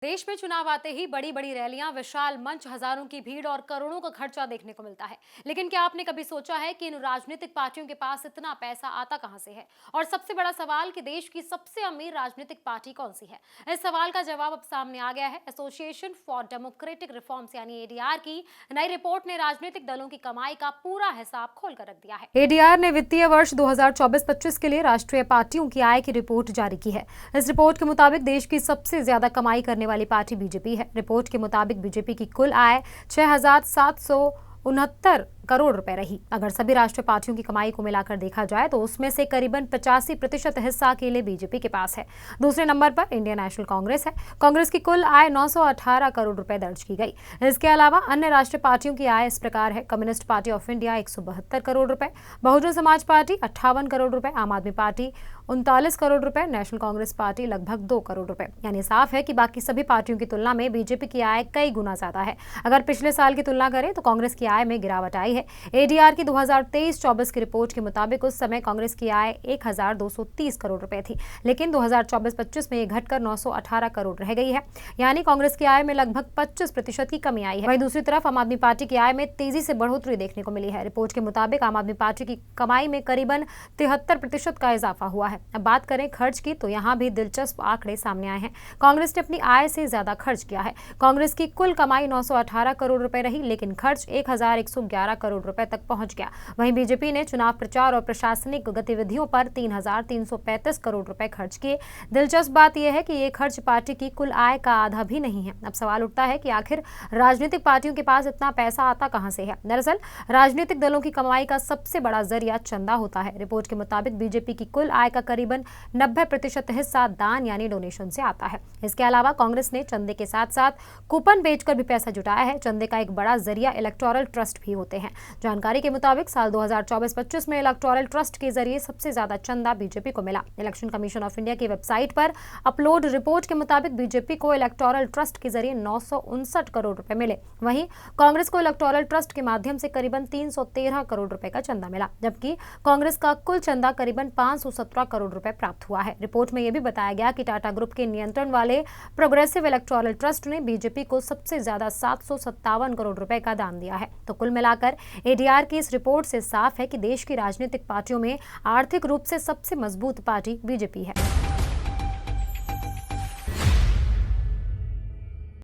देश में चुनाव आते ही बड़ी बड़ी रैलियां, विशाल मंच, हजारों की भीड़ और करोड़ों का खर्चा देखने को मिलता है। लेकिन क्या आपने कभी सोचा है कि इन राजनीतिक पार्टियों के पास इतना पैसा आता कहां से है? और सबसे बड़ा सवाल कि देश की सबसे अमीर राजनीतिक पार्टी कौन सी है? इस सवाल का जवाब अब सामने आ गया है। एसोसिएशन फॉर डेमोक्रेटिक रिफॉर्म्स यानी एडीआर की नई रिपोर्ट ने राजनीतिक दलों की कमाई का पूरा हिसाब खोलकर रख दिया है। एडीआर ने वित्तीय वर्ष 2024-25 के लिए राष्ट्रीय पार्टियों की आय की रिपोर्ट जारी की है। इस रिपोर्ट के मुताबिक देश की सबसे ज्यादा कमाई करने वाली पार्टी बीजेपी है। रिपोर्ट के मुताबिक बीजेपी की कुल आय 6,769 करोड़ रुपए रही। अगर सभी राष्ट्रीय पार्टियों की कमाई को मिलाकर देखा जाए तो उसमें से करीबन 85% हिस्सा अकेले बीजेपी के पास है। दूसरे नंबर पर इंडियन नेशनल कांग्रेस है। कांग्रेस की कुल आय 918 करोड़ रुपए दर्ज की गई। इसके अलावा अन्य राष्ट्रीय पार्टियों की आय इस प्रकार है। Communist party of India 172 crore रुपए, बहुजन समाज पार्टी 58 करोड़ रुपए, आम आदमी पार्टी 39 करोड़ रुपए, नेशनल कांग्रेस पार्टी लगभग 2 करोड़ रुपए। यानी साफ है कि बाकी सभी पार्टियों की तुलना में बीजेपी की आय कई गुना ज्यादा है। अगर पिछले साल की तुलना करें तो कांग्रेस की आय में गिरावट आई है। एडीआर की 2023-24 की रिपोर्ट के मुताबिक उस समय कांग्रेस की आय 1,230 करोड़ रुपए थी, लेकिन 2024-25 में ये घटकर 918 करोड़ रह गई है। यानी कांग्रेस की आय में लगभग 25% की कमी आई है। वहीं दूसरी तरफ आम आदमी पार्टी की आय में तेजी से बढ़ोतरी देखने को मिली है। रिपोर्ट के मुताबिक आम आदमी पार्टी की कमाई में करीबन 73% का इजाफा हुआ है। अब बात करें खर्च की तो यहाँ भी दिलचस्प आंकड़े सामने आए हैं। कांग्रेस ने अपनी आय से ज्यादा खर्च किया है। कांग्रेस की कुल कमाई 918 करोड़ रुपए रही, लेकिन खर्च 1,111 करोड़ रुपए तक पहुंच गया। वहीं बीजेपी ने चुनाव प्रचार और प्रशासनिक गतिविधियों पर 3,335 करोड़ रुपए खर्च किए। दिलचस्प बात यह है कि ये खर्च पार्टी की कुल आय का आधा भी नहीं है। अब सवाल उठता है कि आखिर राजनीतिक पार्टियों के पास इतना पैसा आता कहां से है? दरअसल राजनीतिक दलों की कमाई का सबसे बड़ा जरिया चंदा होता है। रिपोर्ट के मुताबिक बीजेपी की कुल आय का करीबन 90% हिस्सा दान यानी डोनेशन से आता है। इसके अलावा कांग्रेस ने चंदे के साथ साथ कूपन बेचकर भी पैसा जुटाया है। चंदे का एक बड़ा जरिया इलेक्टोरल ट्रस्ट भी होते हैं। जानकारी के मुताबिक साल 2024-25 में इलेक्टोरल ट्रस्ट के जरिए सबसे ज्यादा चंदा बीजेपी को मिला। इलेक्शन कमीशन ऑफ इंडिया की वेबसाइट पर अपलोड रिपोर्ट के मुताबिक बीजेपी को इलेक्टोरल ट्रस्ट के जरिए 959 करोड़ रुपए मिले। वहीं कांग्रेस को इलेक्टोरल ट्रस्ट के माध्यम से करीबन 313 करोड़ रुपए का चंदा मिला, जबकि कांग्रेस का कुल चंदा करीबन 517 करोड़ रुपए प्राप्त हुआ है। रिपोर्ट में यह भी बताया गया कि टाटा ग्रुप के नियंत्रण वाले प्रोग्रेसिव इलेक्टोरल ट्रस्ट ने बीजेपी को सबसे ज्यादा 757 करोड़ रुपए का दान दिया है। तो कुल मिलाकर एडीआर की इस रिपोर्ट से साफ है कि देश की राजनीतिक पार्टियों में आर्थिक रूप से सबसे मजबूत पार्टी बीजेपी है।